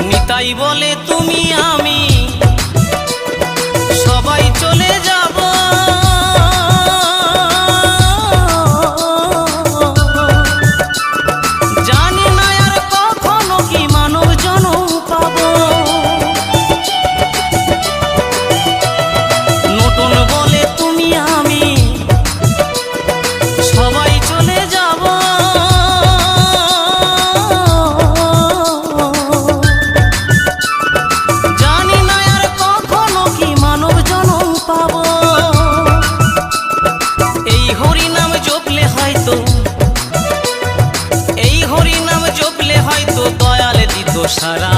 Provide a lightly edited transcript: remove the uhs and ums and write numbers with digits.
নিতাই বলে তুমি আমি সবাই চলে যাব, জানি না আর কখনো কি মানব জনম পাবো। নতুন বলে তুমি আমি সবাই চলে যাব, জানি না আর কখনো কি মানব জনম পাবো। এই হরি নাম জপলে হয়তো, এই হরি নাম জপলে হয়তো দয়াল দিত সারা।